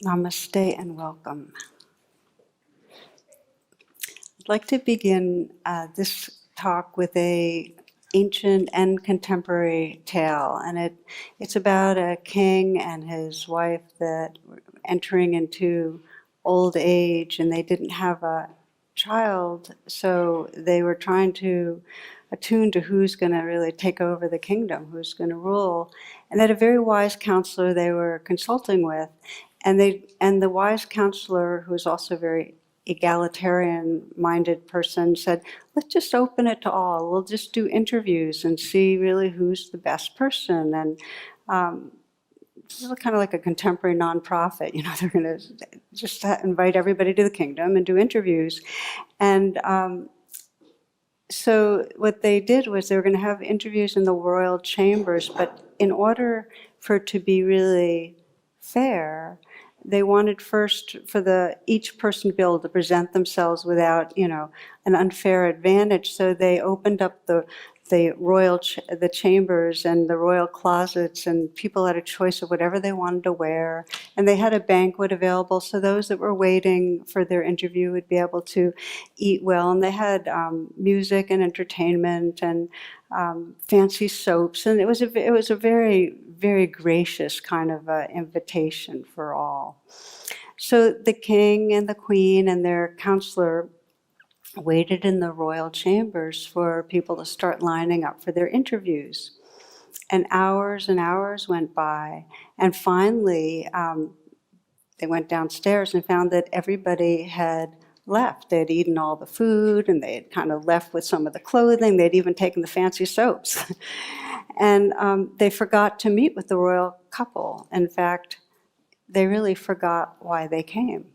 Namaste and welcome. I'd like to begin this talk with a ancient and contemporary tale, and it's about a king and his wife that were entering into old age, and they didn't have a child, so they were trying to attune to who's going to really take over the kingdom, who's going to rule. And they had a very wise counselor they were consulting with, and the wise counselor, who was also a very egalitarian-minded person, said, let's just open it to all. We'll just do interviews and see really who's the best person. And this is kind of like a contemporary nonprofit. They're going to just invite everybody to the kingdom and do interviews. And so what they did was they were going to have interviews in the royal chambers, but in order for it to be really fair, they wanted first for each person to be able to present themselves without, an unfair advantage. So they opened up the chambers and the royal closets, and people had a choice of whatever they wanted to wear. And they had a banquet available, so those that were waiting for their interview would be able to eat well. And they had music and entertainment and fancy soaps, and it was a very, very gracious kind of invitation for all. So the king and the queen and their counselor waited in the royal chambers for people to start lining up for their interviews. And hours went by, and finally they went downstairs and found that everybody had left. They had eaten all the food, and they had kind of left with some of the clothing. They'd even taken the fancy soaps. And they forgot to meet with the royal couple. In fact, they really forgot why they came.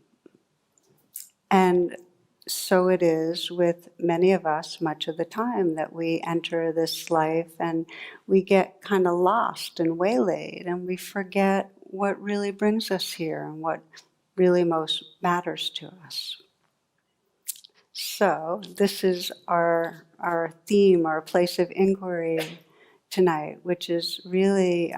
And so it is with many of us much of the time that we enter this life and we get kind of lost and waylaid, and we forget what really brings us here and what really most matters to us. So this is our theme, our place of inquiry tonight, which is really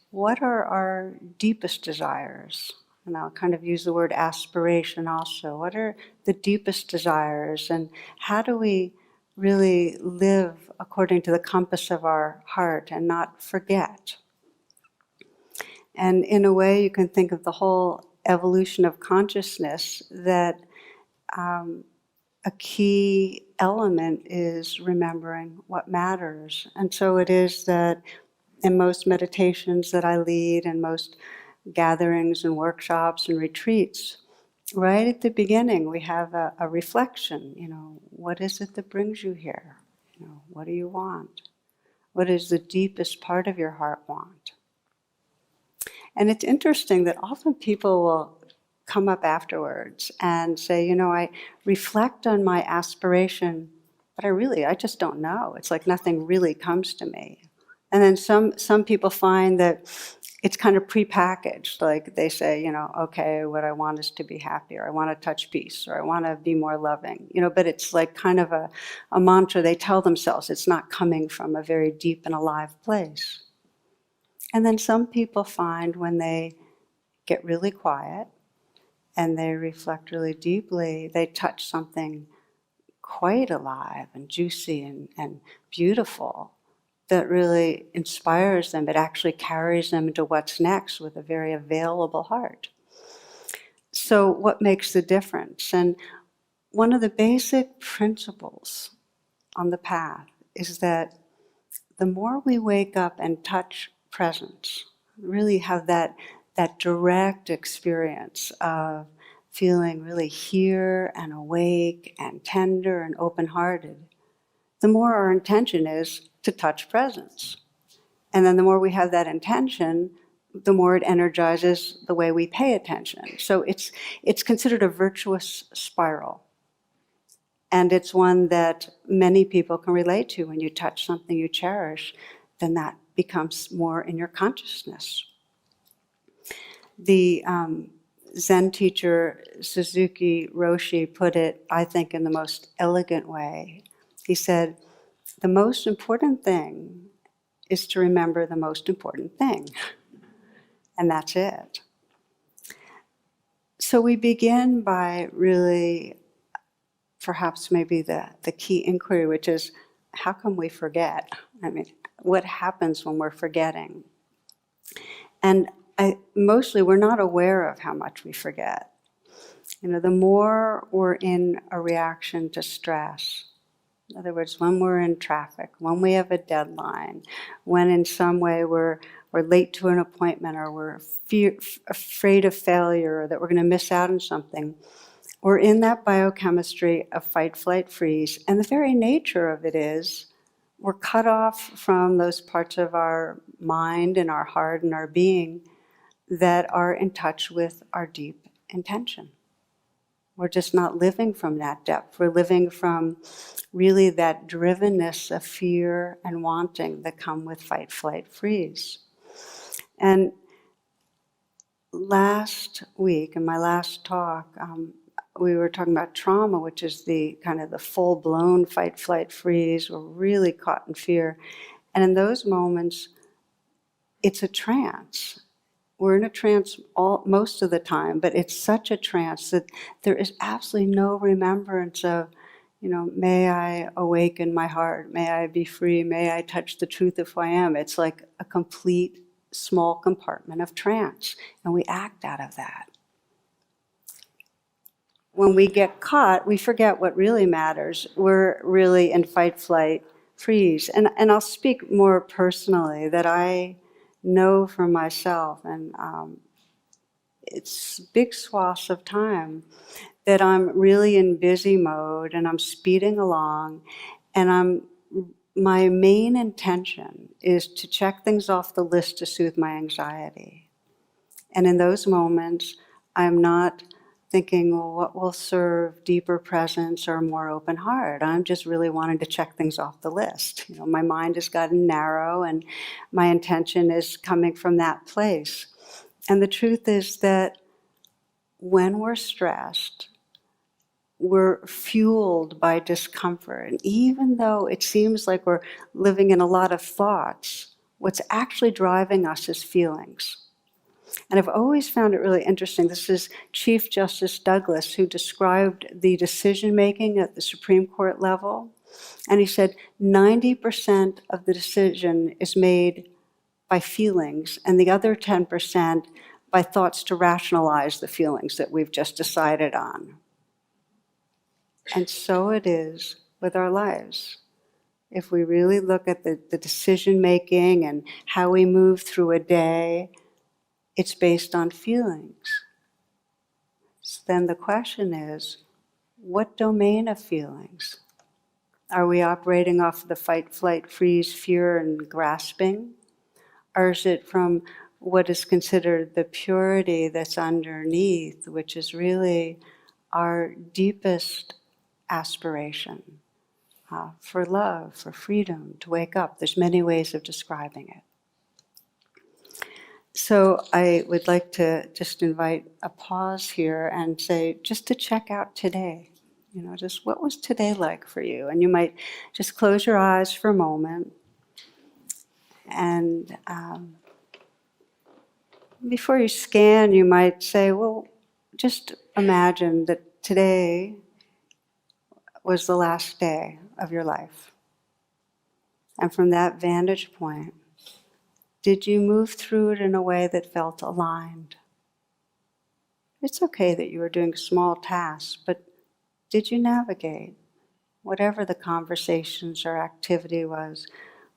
what are our deepest desires? And I'll kind of use the word aspiration also. What are the deepest desires, and how do we really live according to the compass of our heart and not forget? And in a way, you can think of the whole evolution of consciousness that a key element is remembering what matters. And so it is that in most meditations that I lead and most gatherings and workshops and retreats, right at the beginning we have a reflection. What is it that brings you here? What do you want? What does the deepest part of your heart want? And it's interesting that often people will come up afterwards and say, I reflect on my aspiration, but I just don't know. It's like nothing really comes to me. And then some people find that it's kind of prepackaged. Like they say, okay, what I want is to be happy, or I want to touch peace, or I want to be more loving. But it's like kind of a mantra they tell themselves. It's not coming from a very deep and alive place. And then some people find when they get really quiet and they reflect really deeply, they touch something quite alive and juicy and beautiful that really inspires them. It actually carries them into what's next with a very available heart. So what makes the difference? And one of the basic principles on the path is that the more we wake up and touch presence, really have that direct experience of feeling really here and awake and tender and open-hearted, the more our intention is to touch presence. And then the more we have that intention, the more it energizes the way we pay attention. So it's considered a virtuous spiral. And it's one that many people can relate to. When you touch something you cherish, then that becomes more in your consciousness. The Zen teacher Suzuki Roshi put it, I think, in the most elegant way. He said, the most important thing is to remember the most important thing. And that's it. So we begin by really, perhaps maybe the key inquiry, which is, how come we forget? I mean, what happens when we're forgetting? And mostly we're not aware of how much we forget. The more we're in a reaction to stress, in other words, when we're in traffic, when we have a deadline, when in some way we're late to an appointment, or we're afraid of failure, or that we're going to miss out on something, we're in that biochemistry of fight, flight, freeze. And the very nature of it is we're cut off from those parts of our mind and our heart and our being that are in touch with our deep intention. We're just not living from that depth. We're living from really that drivenness of fear and wanting that come with fight, flight, freeze. And last week, in my last talk, we were talking about trauma, which is the kind of the full-blown fight, flight, freeze. We're really caught in fear. And in those moments, it's a trance. We're in a trance most of the time, but it's such a trance that there is absolutely no remembrance of, may I awaken my heart, may I be free, may I touch the truth of who I am. It's like a complete small compartment of trance, and we act out of that. When we get caught, we forget what really matters. We're really in fight, flight, freeze. And I'll speak more personally that I know for myself, and it's big swaths of time that I'm really in busy mode and I'm speeding along, and my main intention is to check things off the list to soothe my anxiety. And in those moments, I'm not thinking, well, what will serve deeper presence or more open heart? I'm just really wanting to check things off the list. My mind has gotten narrow, and my intention is coming from that place. And the truth is that when we're stressed, we're fueled by discomfort. And even though it seems like we're living in a lot of thoughts, what's actually driving us is feelings. And I've always found it really interesting. This is Chief Justice Douglas, who described the decision-making at the Supreme Court level. And he said 90% of the decision is made by feelings, and the other 10% by thoughts to rationalize the feelings that we've just decided on. And so it is with our lives. If we really look at the decision-making and how we move through a day, it's based on feelings. So then the question is, what domain of feelings? Are we operating off of the fight, flight, freeze, fear, and grasping? Or is it from what is considered the purity that's underneath, which is really our deepest aspiration for love, for freedom, to wake up? There's many ways of describing it. So I would like to just invite a pause here and say, just to check out today, just what was today like for you? And you might just close your eyes for a moment. And before you scan, you might say, well, just imagine that today was the last day of your life. And from that vantage point, did you move through it in a way that felt aligned? It's okay that you were doing small tasks, but did you navigate, whatever the conversations or activity was,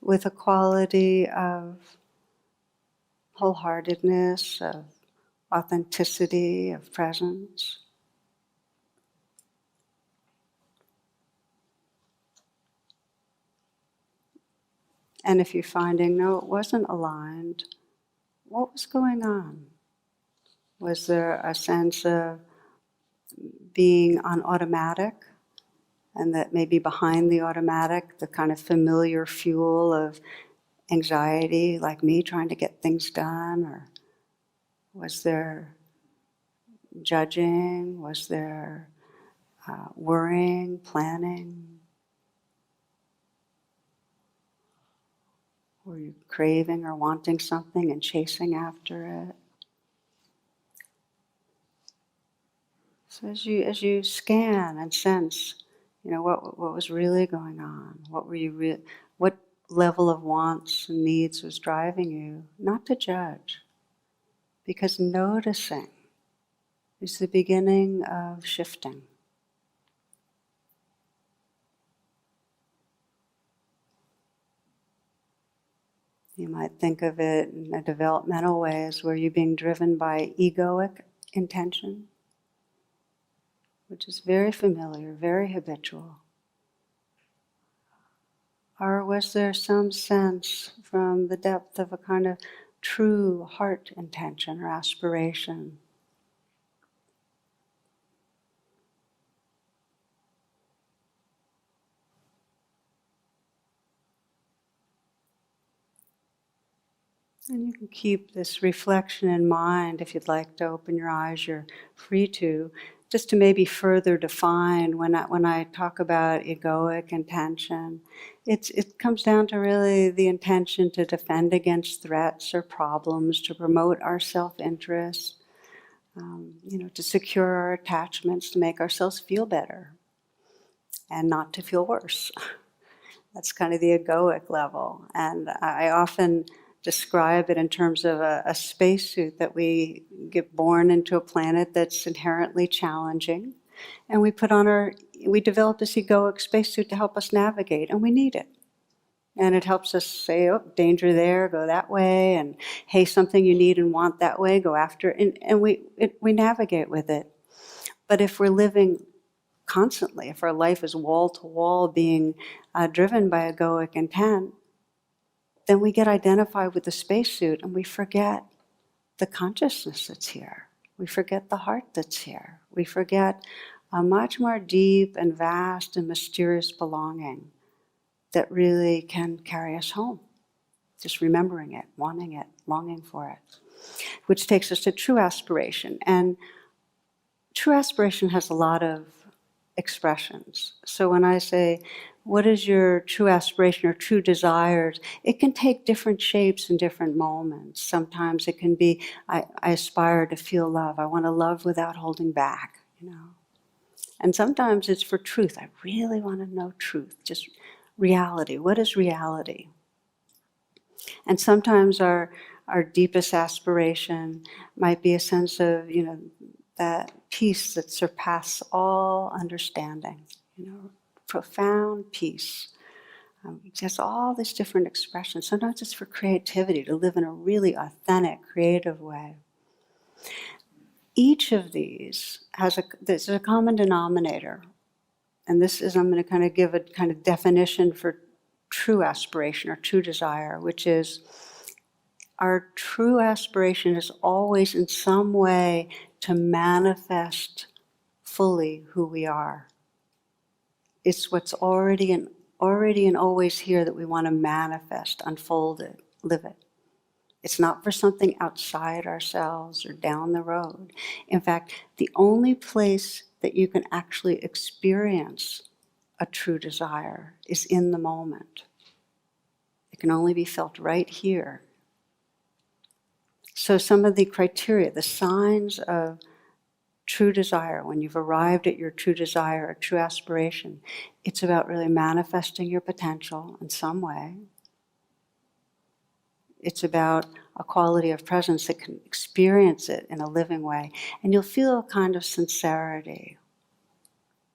with a quality of wholeheartedness, of authenticity, of presence? And if you're finding, no, it wasn't aligned, what was going on? Was there a sense of being on automatic, and that maybe behind the automatic, the kind of familiar fuel of anxiety, like me trying to get things done? Or was there judging? Was there worrying, planning? Were you craving or wanting something and chasing after it? So as you scan and sense, what was really going on, what level of wants and needs was driving you, not to judge, because noticing is the beginning of shifting. You might think of it in a developmental ways where you're being driven by egoic intention, which is very familiar, very habitual. Or was there some sense from the depth of a kind of true heart intention or aspiration? And you can keep this reflection in mind. If you'd like to open your eyes, you're free to, just to maybe further define when I talk about egoic intention. It comes down to really the intention to defend against threats or problems, to promote our self-interest, to secure our attachments, to make ourselves feel better and not to feel worse. That's kind of the egoic level. And I often describe it in terms of a spacesuit that we get born into a planet that's inherently challenging. And we develop this egoic spacesuit to help us navigate, and we need it. And it helps us say, oh, danger there, go that way, and hey, something you need and want that way, go after it. And we navigate with it. But if we're living constantly, if our life is wall to wall being driven by egoic intent, then we get identified with the spacesuit and we forget the consciousness that's here. We forget the heart that's here. We forget a much more deep and vast and mysterious belonging that really can carry us home. Just remembering it, wanting it, longing for it. Which takes us to true aspiration. And true aspiration has a lot of expressions. So when I say, what is your true aspiration or true desires? It can take different shapes in different moments. Sometimes it can be, I aspire to feel love. I want to love without holding back, And sometimes it's for truth. I really want to know truth, just reality. What is reality? And sometimes our deepest aspiration might be a sense of, that peace that surpasses all understanding, profound peace. Just all these different expressions. Sometimes it's for creativity, to live in a really authentic, creative way. Each of these there's a common denominator. And this is, I'm going to kind of give a kind of definition for true aspiration or true desire, which is our true aspiration is always in some way to manifest fully who we are. It's what's already and always here that we want to manifest, unfold it, live it. It's not for something outside ourselves or down the road. In fact, the only place that you can actually experience a true desire is in the moment. It can only be felt right here. So some of the criteria, the signs of true desire, when you've arrived at your true desire or true aspiration, it's about really manifesting your potential in some way. It's about a quality of presence that can experience it in a living way. And you'll feel a kind of sincerity.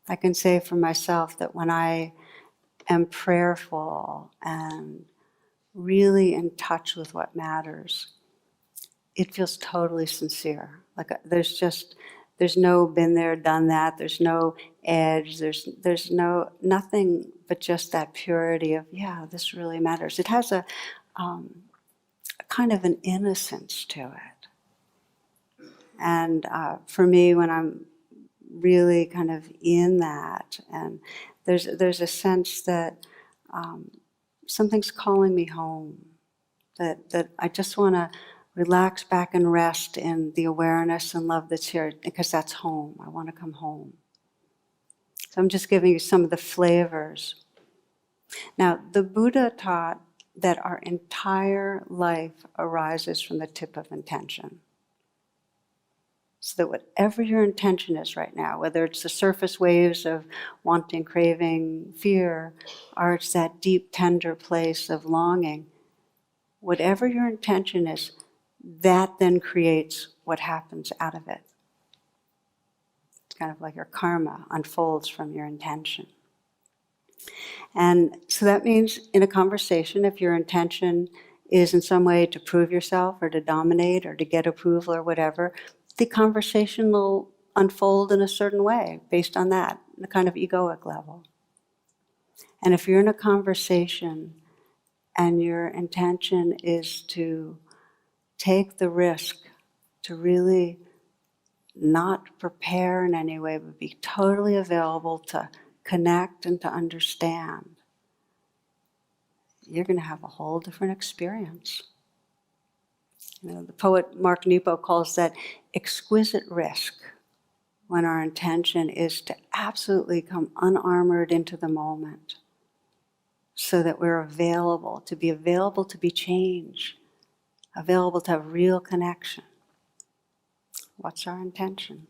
I can say for myself that when I am prayerful and really in touch with what matters, it feels totally sincere. Like there's no been there, done that. There's no edge. There's nothing but just that purity of, yeah, this really matters. It has a kind of an innocence to it. And for me, when I'm really kind of in that, and there's a sense that something's calling me home, that I just want to relax back and rest in the awareness and love that's here, because that's home. I want to come home. So I'm just giving you some of the flavors. Now, the Buddha taught that our entire life arises from the tip of intention. So that whatever your intention is right now, whether it's the surface waves of wanting, craving, fear, or it's that deep, tender place of longing, whatever your intention is, that then creates what happens out of it. It's kind of like your karma unfolds from your intention. And so that means in a conversation, if your intention is in some way to prove yourself or to dominate or to get approval or whatever, the conversation will unfold in a certain way based on that, the kind of egoic level. And if you're in a conversation and your intention is to take the risk to really not prepare in any way, but be totally available to connect and to understand, you're going to have a whole different experience. You know, the poet Mark Nepo calls that exquisite risk, when our intention is to absolutely come unarmored into the moment so that we're available to be changed, available to have real connection. What's our intention?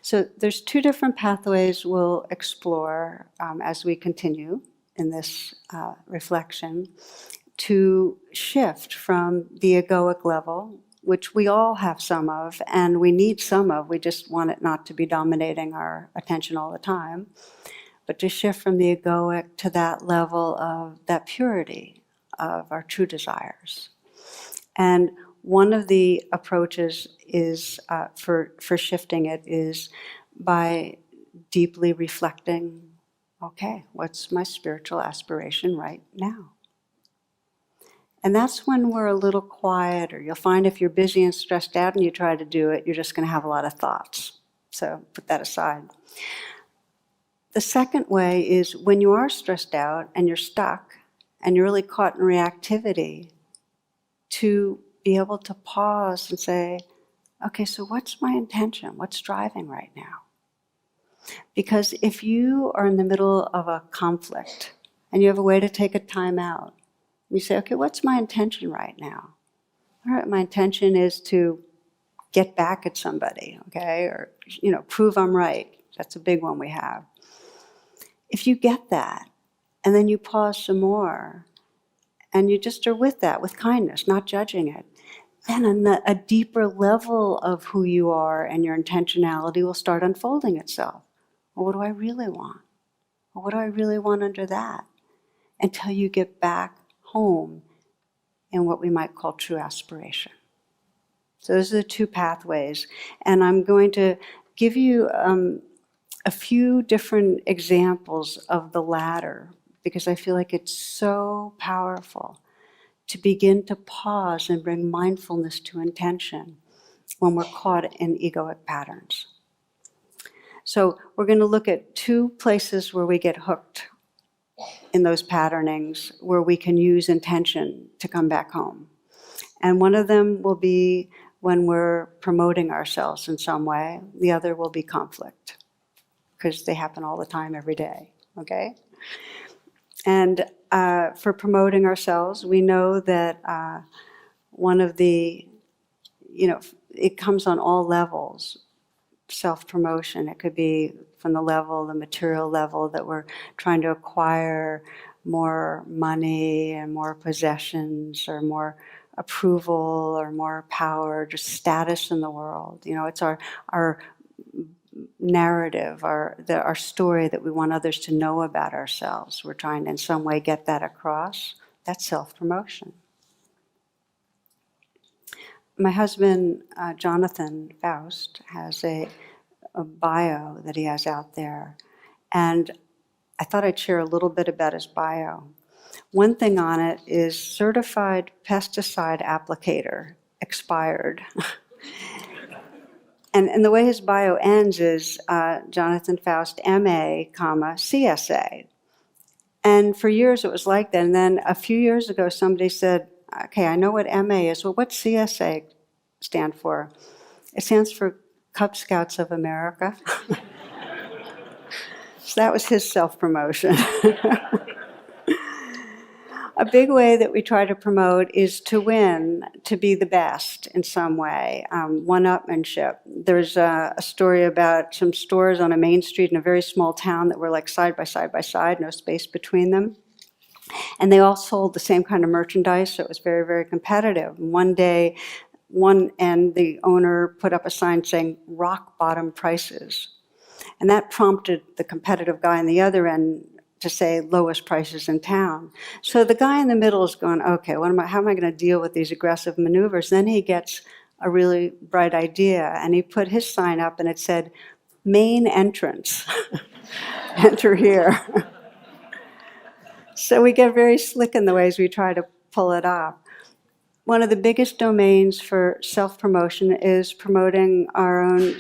So there's two different pathways we'll explore as we continue in this reflection to shift from the egoic level, which we all have some of, and we need some of, we just want it not to be dominating our attention all the time, but to shift from the egoic to that level of that purity of our true desires. And one of the approaches is for shifting it is by deeply reflecting, okay, what's my spiritual aspiration right now? And that's when we're a little quieter. You'll find if you're busy and stressed out and you try to do it, you're just going to have a lot of thoughts. So put that aside. The second way is when you are stressed out and you're stuck and you're really caught in reactivity, to be able to pause and say, okay, so what's my intention? What's driving right now? Because if you are in the middle of a conflict and you have a way to take a time out, you say, okay, what's my intention right now? All right, my intention is to get back at somebody, okay? Or, prove I'm right. That's a big one we have. If you get that, and then you pause some more, and you just are with that, with kindness, not judging it, then a deeper level of who you are and your intentionality will start unfolding itself. Well, what do I really want? Well, what do I really want under that? Until you get back home in what we might call true aspiration. So those are the two pathways. And I'm going to give you a few different examples of the latter, because I feel like it's so powerful to begin to pause and bring mindfulness to intention when we're caught in egoic patterns. So we're going to look at two places where we get hooked in those patternings, where we can use intention to come back home. And one of them will be when we're promoting ourselves in some way. The other will be conflict, because they happen all the time, every day, okay? And for promoting ourselves, we know that one of the, it comes on all levels. Self-promotion, it could be from the material level, that we're trying to acquire more money and more possessions or more approval or more power, just status in the world. It's our narrative, our story that we want others to know about ourselves. We're trying to in some way get that across. That's self-promotion. My husband, Jonathan Faust, has a bio that he has out there. And I thought I'd share a little bit about his bio. One thing on it is certified pesticide applicator, expired. And the way his bio ends is Jonathan Faust, MA, CSA. And for years it was like that. And then a few years ago, somebody said, okay, I know what MA is. Well, what's CSA stand for? It stands for Cub Scouts of America. So that was his self-promotion. A big way that we try to promote is to win, to be the best in some way, one-upmanship. There's a story about some stores on a main street in a very small town that were like side by side by side, no space between them. And they all sold the same kind of merchandise, so it was very, very competitive. And one day, one end, the owner put up a sign saying, "rock bottom prices." And that prompted the competitive guy on the other end to say lowest prices in town. So the guy in the middle is going, okay, how am I going to deal with these aggressive maneuvers? Then he gets a really bright idea, and he put his sign up and it said, "main entrance." Enter here. So we get very slick in the ways we try to pull it off. One of the biggest domains for self-promotion is promoting our own,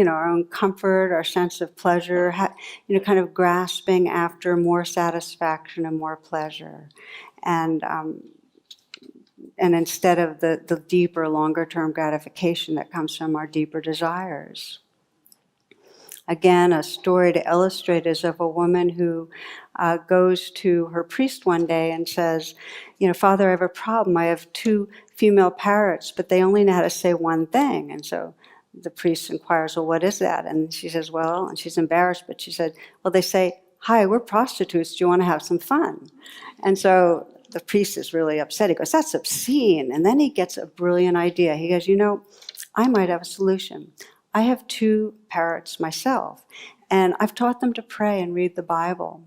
our own comfort, our sense of pleasure, kind of grasping after more satisfaction and more pleasure, and instead of the deeper, longer-term gratification that comes from our deeper desires. Again, a story to illustrate is of a woman who goes to her priest one day and says, "Father, I have a problem. I have 2 female parrots, but they only know how to say one thing." And so the priest inquires, "Well, what is that?" And she says, "Well," and she's embarrassed, but she said, "Well, they say, 'Hi, we're prostitutes. Do you want to have some fun?'" And so the priest is really upset. He goes, "That's obscene." And then he gets a brilliant idea. He goes, "I might have a solution. I have 2 parrots myself, and I've taught them to pray and read the Bible.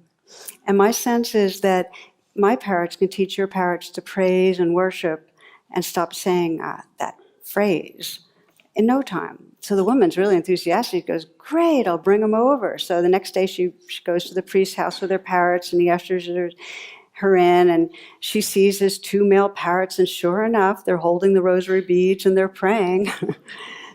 And my sense is that my parrots can teach your parrots to praise and worship and stop saying that phrase in no time." So the woman's really enthusiastic. She goes, "Great, I'll bring them over." So the next day she goes to the priest's house with her parrots, and he ushers her in, and she sees his 2 male parrots, and sure enough, they're holding the rosary beads and they're praying.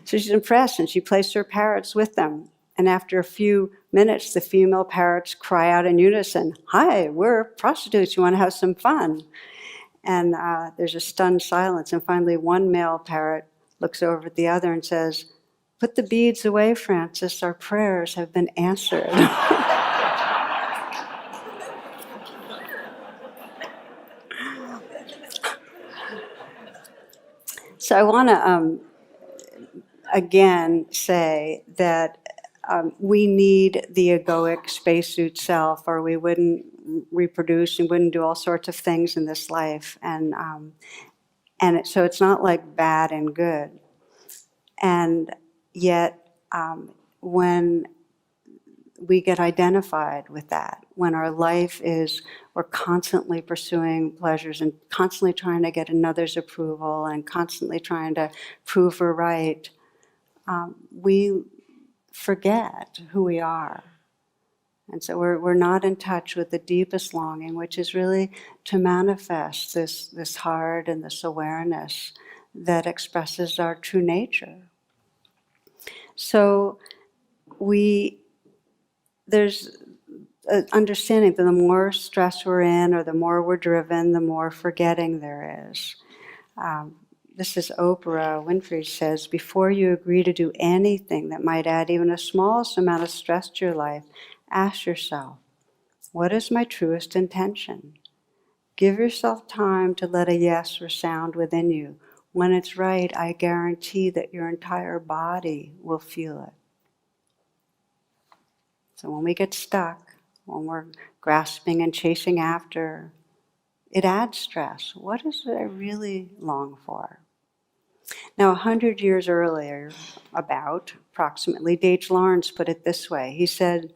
So she's impressed, and she placed her parrots with them. And after a few minutes, the female parrots cry out in unison, "Hi, we're prostitutes. You want to have some fun?" And there's a stunned silence. And finally, one male parrot looks over at the other and says, "Put the beads away, Francis. Our prayers have been answered." So I want to again say that we need the egoic spacesuit self, or we wouldn't reproduce and wouldn't do all sorts of things in this life. So it's not like bad and good. And yet, when we get identified with that, when our life is, we're constantly pursuing pleasures and constantly trying to get another's approval and constantly trying to prove we're right, we forget who we are. And so we're not in touch with the deepest longing, which is really to manifest this heart and this awareness that expresses our true nature. So there's an understanding that the more stress we're in, or the more we're driven, the more forgetting there is. This is Oprah Winfrey says, "Before you agree to do anything that might add even the smallest amount of stress to your life, ask yourself, what is my truest intention? Give yourself time to let a yes resound within you. When it's right, I guarantee that your entire body will feel it." So when we get stuck, when we're grasping and chasing after, it adds stress. What is it I really long for? Now, 100 years earlier, approximately, Dage Lawrence put it this way. He said,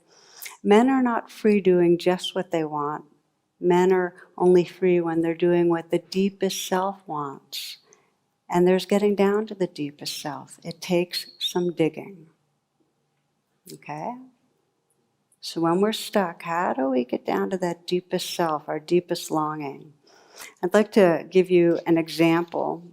"Men are not free doing just what they want. Men are only free when they're doing what the deepest self wants." And there's getting down to the deepest self. It takes some digging. Okay? So when we're stuck, how do we get down to that deepest self, our deepest longing? I'd like to give you an example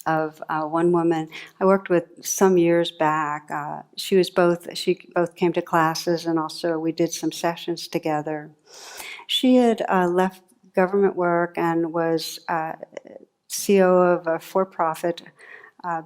of one woman I worked with some years back. She both came to classes, and also we did some sessions together. She had left government work and was CEO of a for-profit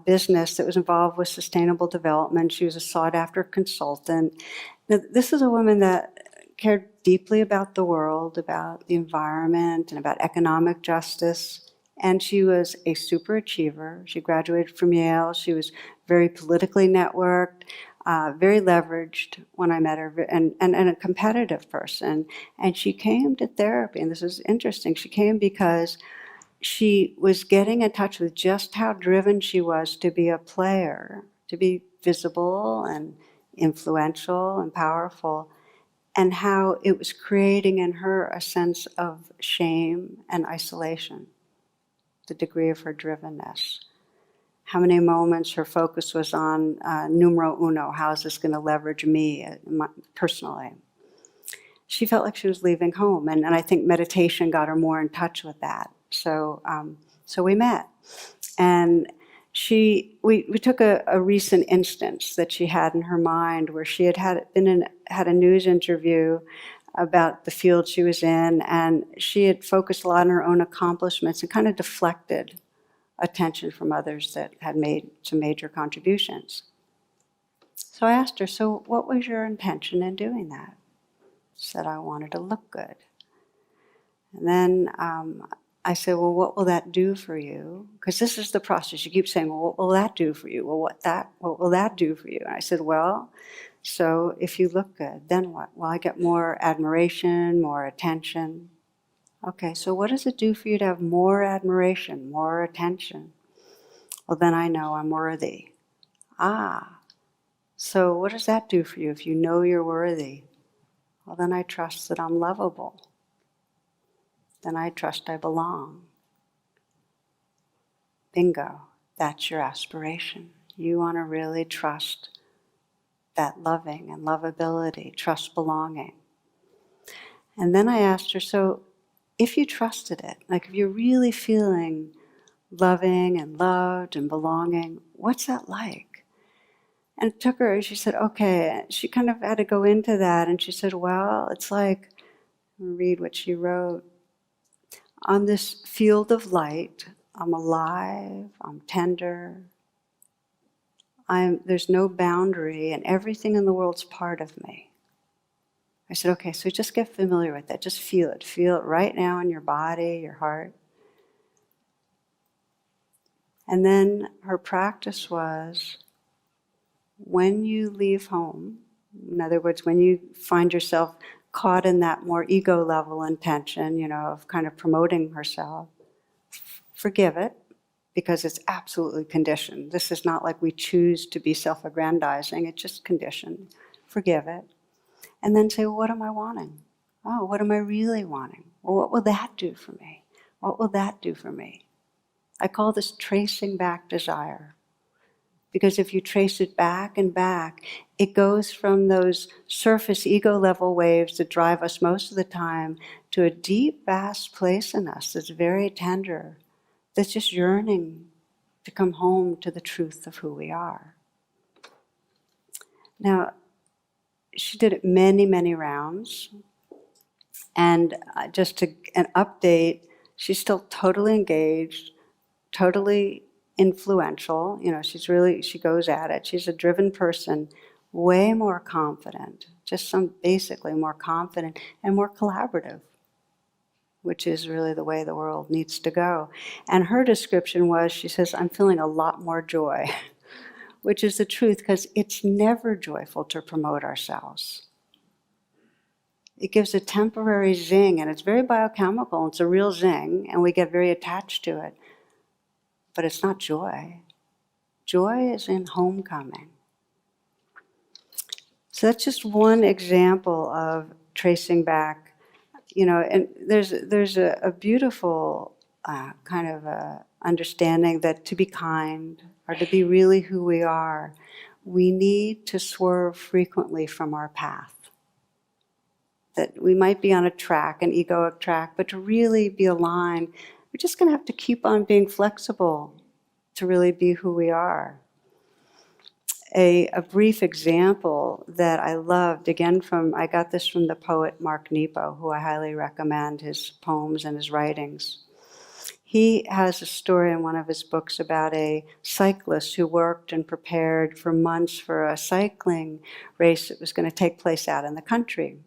business that was involved with sustainable development. She was a sought-after consultant. Now, this is a woman that cared deeply about the world, about the environment, and about economic justice. And she was a super achiever. She graduated from Yale. She was very politically networked, very leveraged when I met her, and a competitive person. And she came to therapy, and this is interesting. She came because she was getting in touch with just how driven she was to be a player, to be visible and influential and powerful, and how it was creating in her a sense of shame and isolation, the degree of her drivenness. How many moments her focus was on numero uno, how is this going to leverage me personally? She felt like she was leaving home, and I think meditation got her more in touch with that. So we met, and we took a recent instance that she had in her mind where she had a news interview about the field she was in, and she had focused a lot on her own accomplishments and kind of deflected attention from others that had made some major contributions. So I asked her, so what was your intention in doing that? She said, I wanted to look good. And then I said, well, what will that do for you? Because this is the process. You keep saying, well, what will that do for you? Well, what will that do for you? And I said, well, so if you look good, then what? Well, I get more admiration, more attention. Okay, so what does it do for you to have more admiration, more attention? Well, then I know I'm worthy. So what does that do for you if you know you're worthy? Well, then I trust that I'm lovable. Then I trust I belong. Bingo, that's your aspiration. You want to really trust that loving and lovability, trust belonging. And then I asked her, so if you trusted it, like if you're really feeling loving and loved and belonging, what's that like? And it took her, she said, okay, she kind of had to go into that, and she said, well, it's like, read what she wrote. On this field of light, I'm alive, I'm tender, there's no boundary, and everything in the world's part of me. I said, okay, so just get familiar with that. Just feel it. Feel it right now in your body, your heart. And then her practice was, when you leave home, in other words, when you find yourself caught in that more ego level intention, of kind of promoting herself, forgive it, because it's absolutely conditioned. This is not like we choose to be self-aggrandizing, it's just conditioned. Forgive it. And then say, well, what am I wanting? Oh, what am I really wanting? Well, what will that do for me? What will that do for me? I call this tracing back desire. Because if you trace it back and back, it goes from those surface ego level waves that drive us most of the time to a deep, vast place in us that's very tender, that's just yearning to come home to the truth of who we are. Now, she did it many, many rounds. And just an update, she's still totally engaged, totally influential. She goes at it. She's a driven person, way more confident, basically more confident and more collaborative, which is really the way the world needs to go. And her description was, she says, I'm feeling a lot more joy, which is the truth, because it's never joyful to promote ourselves. It gives a temporary zing, and it's very biochemical, it's a real zing, and we get very attached to it. But it's not joy. Joy is in homecoming. So that's just one example of tracing back, and there's a beautiful kind of understanding that to be kind, or to be really who we are, we need to swerve frequently from our path. That we might be on a track, an egoic track, but to really be aligned, we're just going to have to keep on being flexible to really be who we are. A brief example that I loved, again I got this from the poet Mark Nepo, who I highly recommend his poems and his writings. He has a story in one of his books about a cyclist who worked and prepared for months for a cycling race that was going to take place out in the country.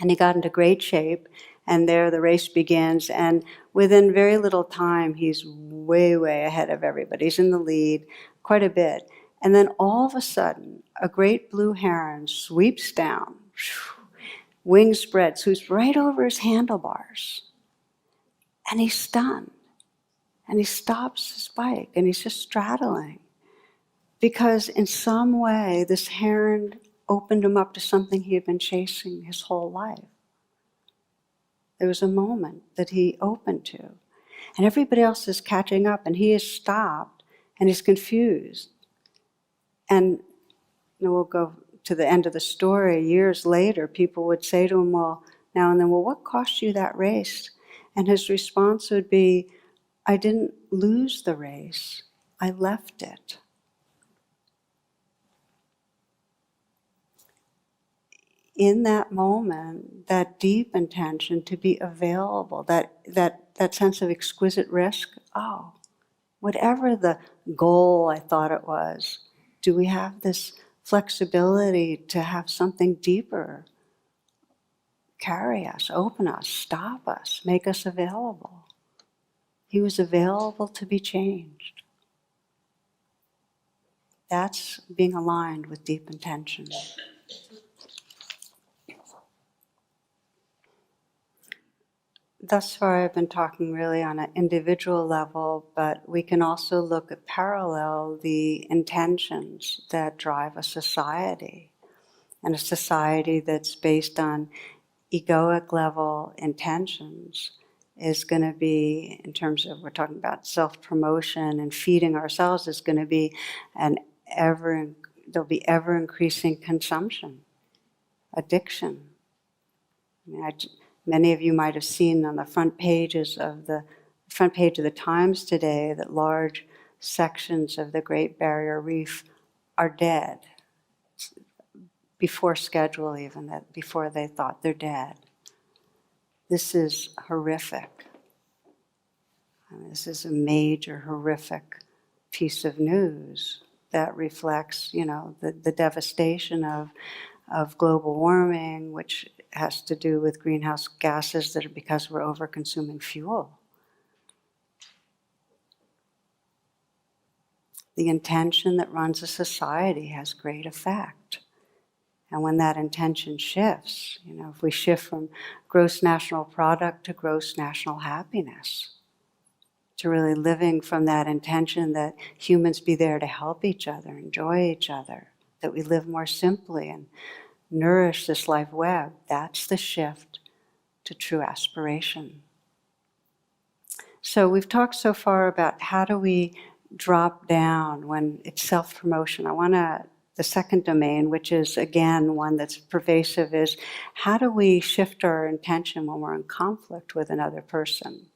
And he got into great shape, and there the race begins, and within very little time, he's way, way ahead of everybody. He's in the lead quite a bit. And then all of a sudden, a great blue heron sweeps down, wings spread, sweeps right over his handlebars. And he's stunned. And he stops his bike, and he's just straddling. Because in some way, this heron opened him up to something he had been chasing his whole life. There was a moment that he opened to. And everybody else is catching up, and he is stopped, and he's confused. And we'll go to the end of the story. Years later, people would say to him, well, now and then, well, what cost you that race? And his response would be, I didn't lose the race, I left it. In that moment, that deep intention to be available, that sense of exquisite risk, oh, whatever the goal I thought it was, do we have this flexibility to have something deeper carry us, open us, stop us, make us available? He was available to be changed. That's being aligned with deep intention. Thus far, I've been talking really on an individual level, but we can also look at parallel the intentions that drive a society. And a society that's based on egoic level intentions is going to be, in terms of, we're talking about self-promotion and feeding ourselves, is going to be there'll be ever increasing consumption, addiction. Many of you might have seen on the front page of the Times today that large sections of the Great Barrier Reef are dead. Before schedule even, that before they thought they're dead. This is horrific. This is a major horrific piece of news that reflects, the devastation of global warming, which has to do with greenhouse gases that are because we're over-consuming fuel. The intention that runs a society has great effect. And when that intention shifts, if we shift from gross national product to gross national happiness, to really living from that intention that humans be there to help each other, enjoy each other, that we live more simply and nourish this life web, that's the shift to true aspiration. So we've talked so far about how do we drop down when it's self-promotion. The second domain, which is again one that's pervasive, is how do we shift our intention when we're in conflict with another person?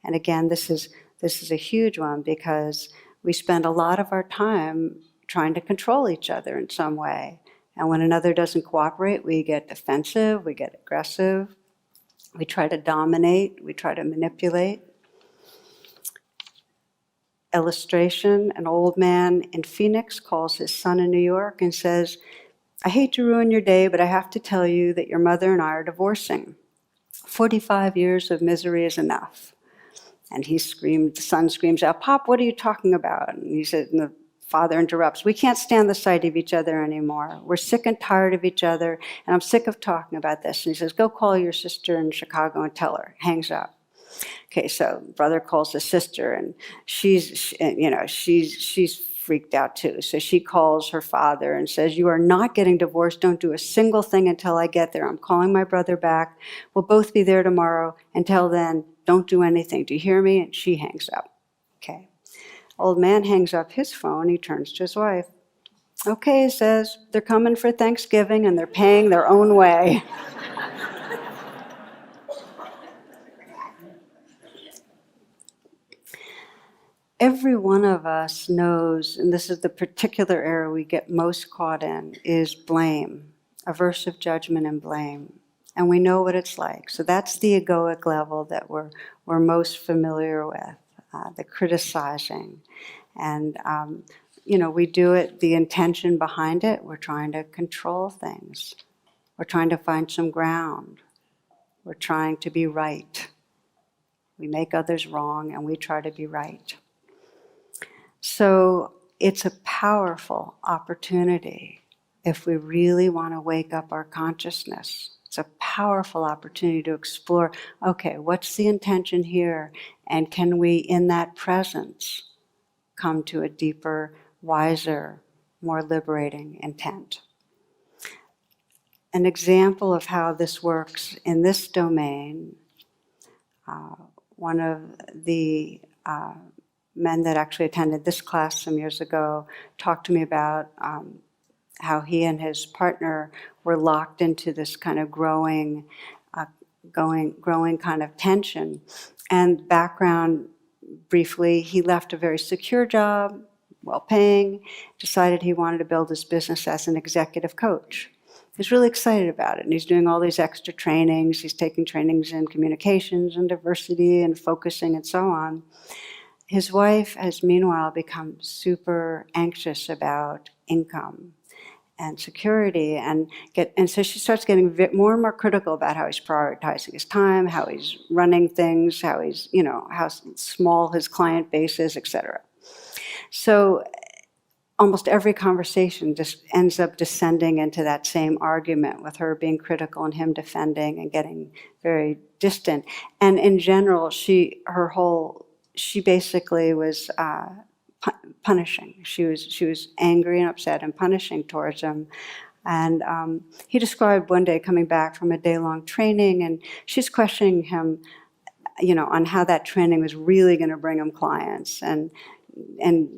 And again, this is a huge one because we spend a lot of our time trying to control each other in some way. And when another doesn't cooperate, we get defensive, we get aggressive, we try to dominate, we try to manipulate. Illustration, an old man in Phoenix calls his son in New York and says, I hate to ruin your day, but I have to tell you that your mother and I are divorcing. 45 years of misery is enough. And the son screams out, Pop, what are you talking about? And the father interrupts, we can't stand the sight of each other anymore. We're sick and tired of each other, and I'm sick of talking about this. And he says, go call your sister in Chicago and tell her. Hangs up. Okay, so brother calls the sister, and she's freaked out too. So she calls her father and says, you are not getting divorced. Don't do a single thing until I get there. I'm calling my brother back. We'll both be there tomorrow. Until then, don't do anything. Do you hear me? And she hangs up. Okay. Old man hangs up his phone. He turns to his wife. Okay, he says, they're coming for Thanksgiving and they're paying their own way. Every one of us knows, and this is the particular error we get most caught in, is blame, aversive judgment and blame. And we know what it's like. So that's the egoic level that we're most familiar with, the criticizing. And, we do it, the intention behind it, we're trying to control things. We're trying to find some ground. We're trying to be right. We make others wrong and we try to be right. So it's a powerful opportunity if we really want to wake up our consciousness. It's a powerful opportunity to explore, okay, what's the intention here? And can we, in that presence, come to a deeper, wiser, more liberating intent? An example of how this works in this domain, one of the men that actually attended this class some years ago talked to me about how he and his partner were locked into this kind of growing kind of tension. And background, briefly, he left a very secure job, well-paying, decided he wanted to build his business as an executive coach. He's really excited about it, and he's doing all these extra trainings. He's taking trainings in communications and diversity and focusing and so on. His wife has meanwhile become super anxious about income and security, and so she starts getting more and more critical about how he's prioritizing his time, how he's running things, how he's, how small his client base is, etc. So almost every conversation just ends up descending into that same argument, with her being critical and him defending and getting very distant. And in general, she basically was punishing. She was angry and upset and punishing towards him. And he described one day coming back from a day-long training, and she's questioning him, on how that training was really going to bring him clients, and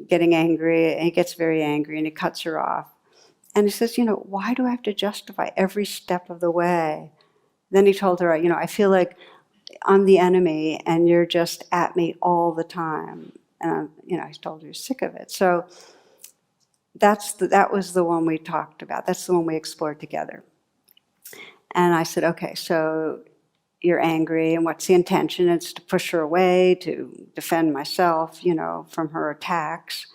getting angry. And he gets very angry and he cuts her off. And he says, why do I have to justify every step of the way? Then he told her, I feel like I'm the enemy and you're just at me all the time. And, he told her he's sick of it. So that was the one we talked about. That's the one we explored together. And I said, okay, so you're angry, and what's the intention? It's to push her away, to defend myself, from her attacks.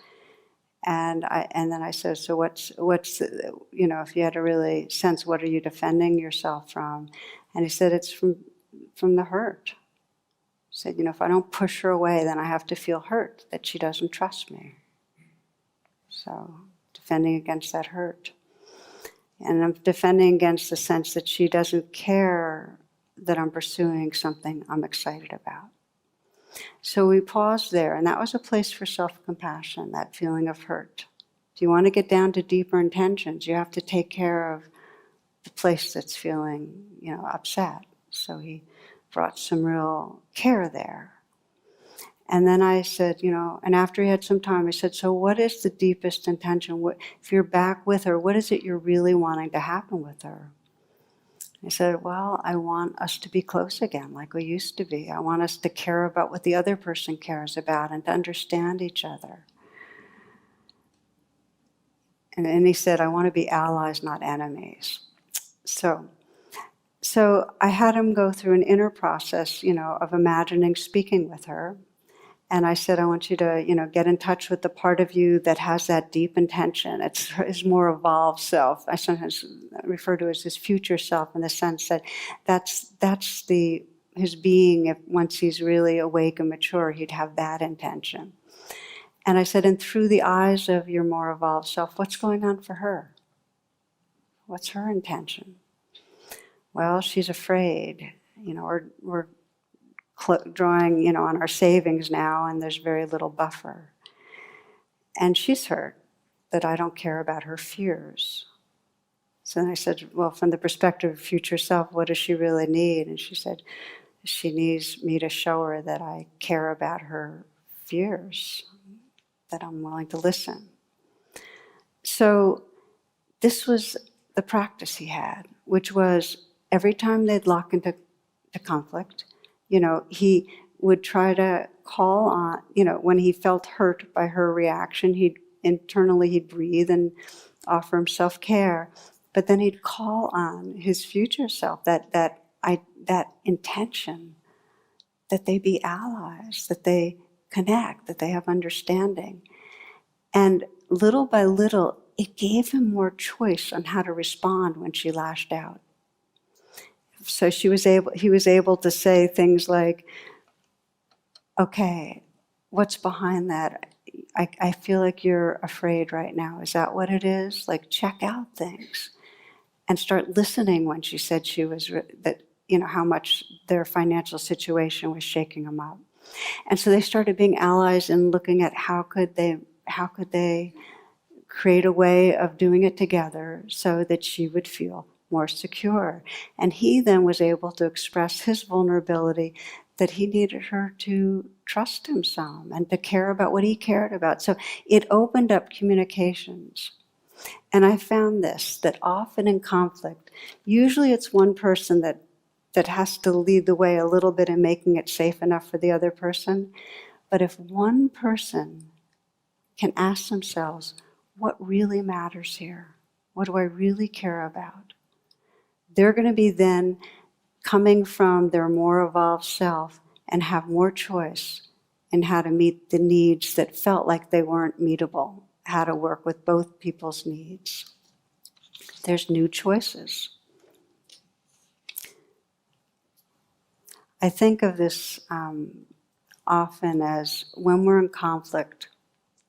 And then I said, so what's if you had to really sense, what are you defending yourself from? And he said, it's from the hurt. He said, if I don't push her away, then I have to feel hurt that she doesn't trust me. So defending against that hurt. And I'm defending against the sense that she doesn't care that I'm pursuing something I'm excited about. So we paused there, and that was a place for self-compassion, that feeling of hurt. If you want to get down to deeper intentions, you have to take care of the place that's feeling, upset. So he brought some real care there. And then I said, and after he had some time, I said, so what is the deepest intention? If you're back with her, what is it you're really wanting to happen with her? I said, well, I want us to be close again, like we used to be. I want us to care about what the other person cares about and to understand each other. And he said, I want to be allies, not enemies. So I had him go through an inner process, of imagining speaking with her. And I said, I want you to, get in touch with the part of you that has that deep intention. It's his more evolved self. I sometimes refer to it as his future self, in the sense that that's his being. If once he's really awake and mature, he'd have that intention. And I said, and through the eyes of your more evolved self, what's going on for her? What's her intention? Well, she's afraid. We're drawing, on our savings now, and there's very little buffer. And she's hurt that I don't care about her fears. So then I said, well, from the perspective of future self, what does she really need? And she said, she needs me to show her that I care about her fears, that I'm willing to listen. So this was the practice he had, which was every time they'd lock into conflict, he would try to call on, when he felt hurt by her reaction, he'd breathe and offer him self-care. But then he'd call on his future self, that intention, that they be allies, that they connect, that they have understanding. And little by little, it gave him more choice on how to respond when she lashed out. So he was able to say things like, okay, what's behind that? I feel like you're afraid right now. Is that what it is? Like, check out things and start listening when she said she was, that, how much their financial situation was shaking them up. And so they started being allies and looking at how could they create a way of doing it together so that she would feel more secure. And he then was able to express his vulnerability, that he needed her to trust him some and to care about what he cared about. So it opened up communications. And I found this, that often in conflict, usually it's one person that has to lead the way a little bit in making it safe enough for the other person. But if one person can ask themselves, what really matters here? What do I really care about? They're going to be then coming from their more evolved self and have more choice in how to meet the needs that felt like they weren't meetable, how to work with both people's needs. There's new choices. I think of this often as when we're in conflict,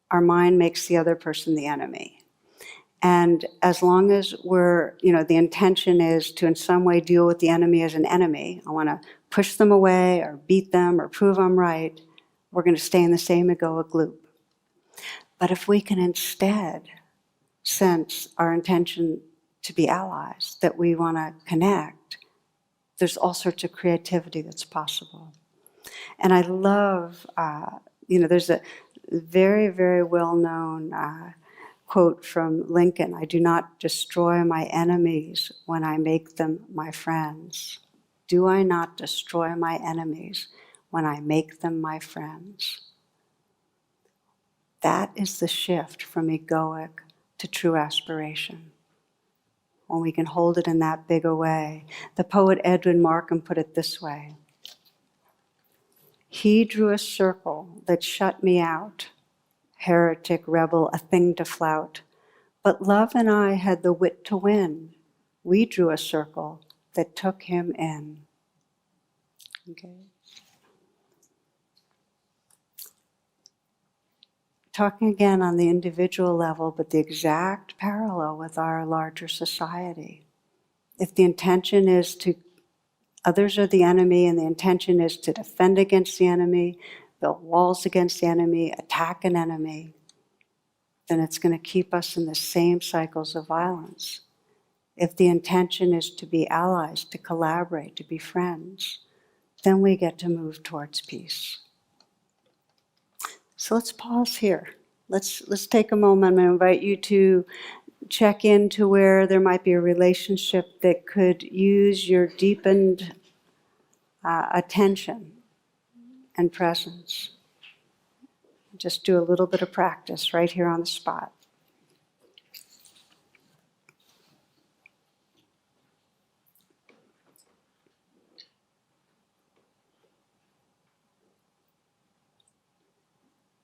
our mind makes the other person the enemy. And as long as the intention is to in some way deal with the enemy as an enemy, I want to push them away or beat them or prove I'm right, we're going to stay in the same egoic loop. But if we can instead sense our intention to be allies, that we want to connect, there's all sorts of creativity that's possible. And I love, there's a very, very well-known quote from Lincoln, I do not destroy my enemies when I make them my friends. Do I not destroy my enemies when I make them my friends? That is the shift from egoic to true aspiration, when we can hold it in that big a way. The poet Edwin Markham put it this way: he drew a circle that shut me out, heretic, rebel, a thing to flout. But love and I had the wit to win. We drew a circle that took him in. Okay. Talking again on the individual level, but the exact parallel with our larger society. If the intention is to, others are the enemy, and the intention is to defend against the enemy, build walls against the enemy, attack an enemy, then it's going to keep us in the same cycles of violence. If the intention is to be allies, to collaborate, to be friends, then we get to move towards peace. So let's pause here. Let's take a moment. I invite you to check into where there might be a relationship that could use your deepened attention and presence. Just do a little bit of practice right here on the spot.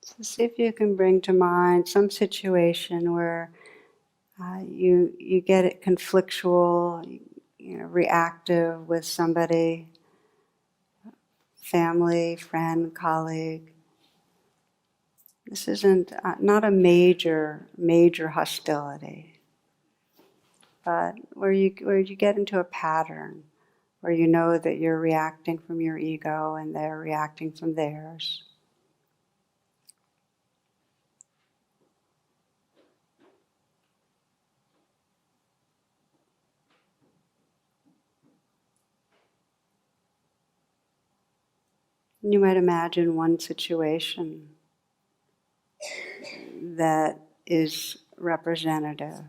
So see if you can bring to mind some situation where you get it conflictual, reactive with somebody, family, friend, colleague. This isn't not a major hostility, but where you get into a pattern where you know that you're reacting from your ego and they're reacting from theirs. You might imagine one situation that is representative.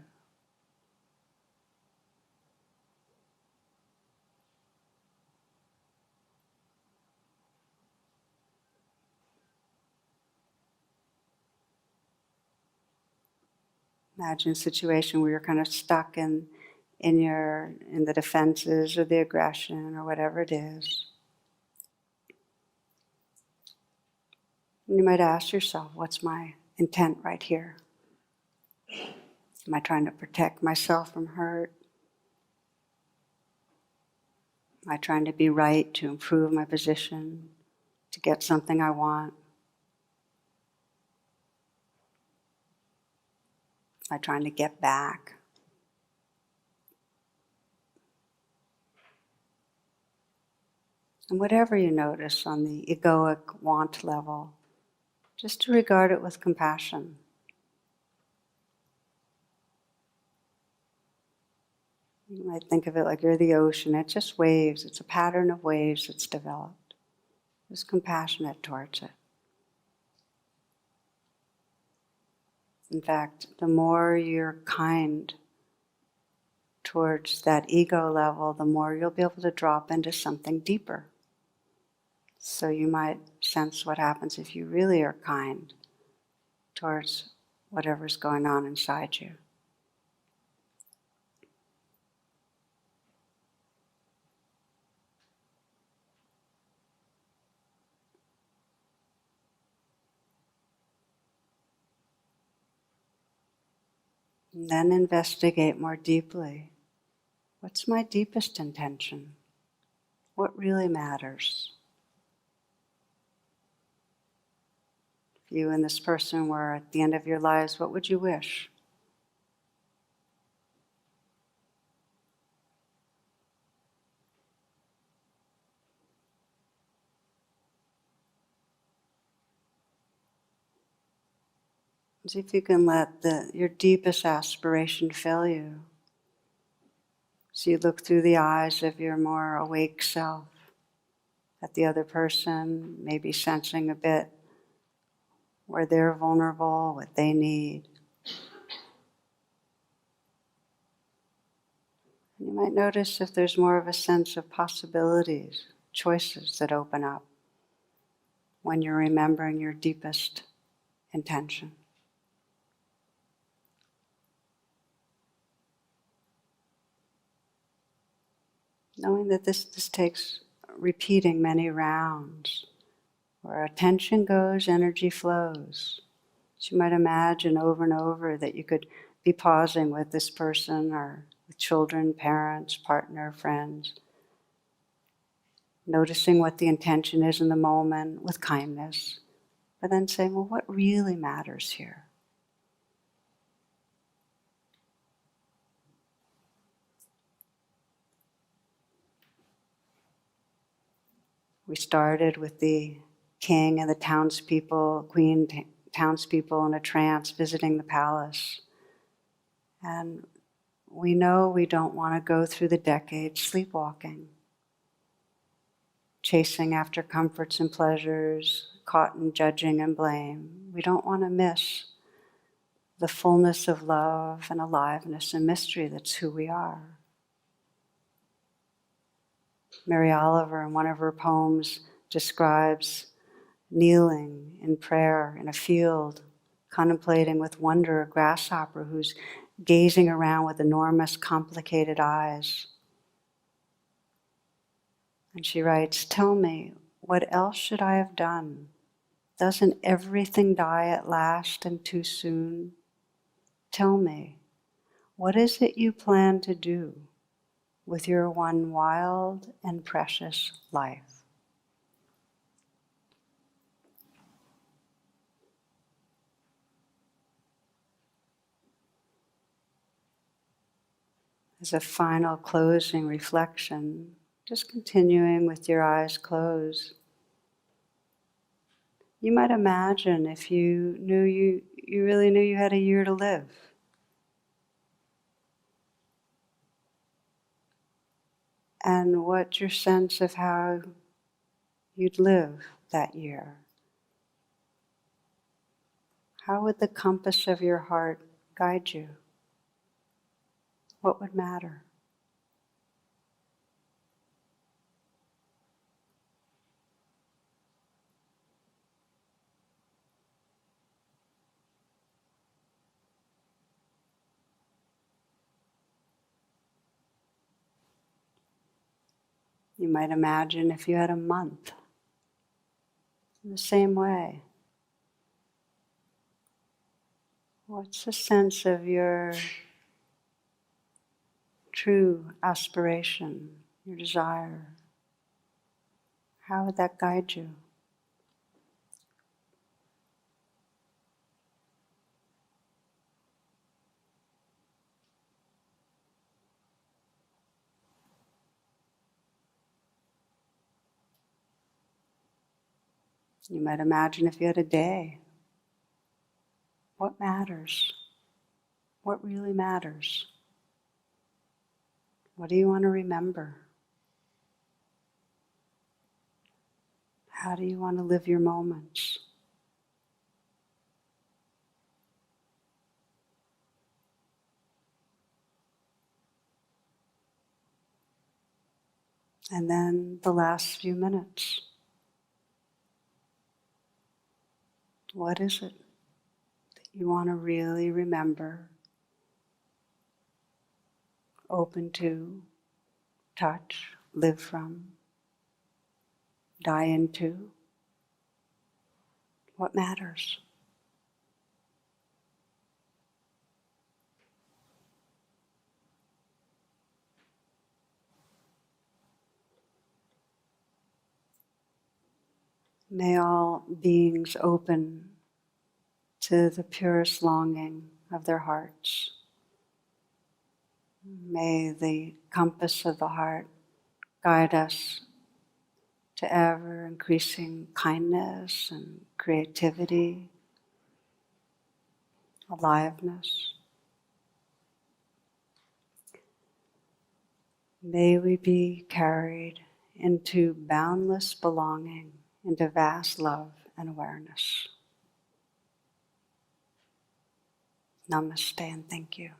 Imagine a situation where you're kind of stuck in the defenses or the aggression or whatever it is. And you might ask yourself, what's my intent right here? Am I trying to protect myself from hurt? Am I trying to be right to improve my position, to get something I want? Am I trying to get back? And whatever you notice on the egoic want level, just to regard it with compassion. You might think of it like you're the ocean. It's just waves. It's a pattern of waves that's developed. Just compassionate towards it. In fact, the more you're kind towards that ego level, the more you'll be able to drop into something deeper. So you might sense what happens if you really are kind towards whatever's going on inside you. And then investigate more deeply. What's my deepest intention? What really matters? If you and this person were at the end of your lives, what would you wish? See if you can let your deepest aspiration fill you. So you look through the eyes of your more awake self at the other person, maybe sensing a bit where they're vulnerable, what they need. And you might notice if there's more of a sense of possibilities, choices that open up when you're remembering your deepest intention. Knowing that this takes repeating many rounds. Where attention goes, energy flows. So you might imagine over and over that you could be pausing with this person or with children, parents, partner, friends. Noticing what the intention is in the moment with kindness. But then saying, well, what really matters here? We started with the king and the townspeople, townspeople in a trance visiting the palace. And we know we don't want to go through the decades sleepwalking, chasing after comforts and pleasures, caught in judging and blame. We don't want to miss the fullness of love and aliveness and mystery that's who we are. Mary Oliver, in one of her poems, describes kneeling in prayer in a field, contemplating with wonder a grasshopper who's gazing around with enormous, complicated eyes. And she writes, "Tell me, what else should I have done? Doesn't everything die at last and too soon? Tell me, what is it you plan to do with your one wild and precious life?" As a final closing reflection, just continuing with your eyes closed. You might imagine if you knew you really knew you had a year to live. And what's your sense of how you'd live that year? How would the compass of your heart guide you? What would matter? You might imagine if you had a month, in the same way. What's the sense of your true aspiration? your desire, how would that guide you? You might imagine if you had a day, what matters? What really matters? What do you want to remember? How do you want to live your moments? And then the last few minutes, what is it that you want to really remember, open to, touch, live from, die into? What matters? May all beings open to the purest longing of their hearts. May the compass of the heart guide us to ever increasing kindness and creativity, aliveness. May we be carried into boundless belonging, into vast love and awareness. Namaste and thank you.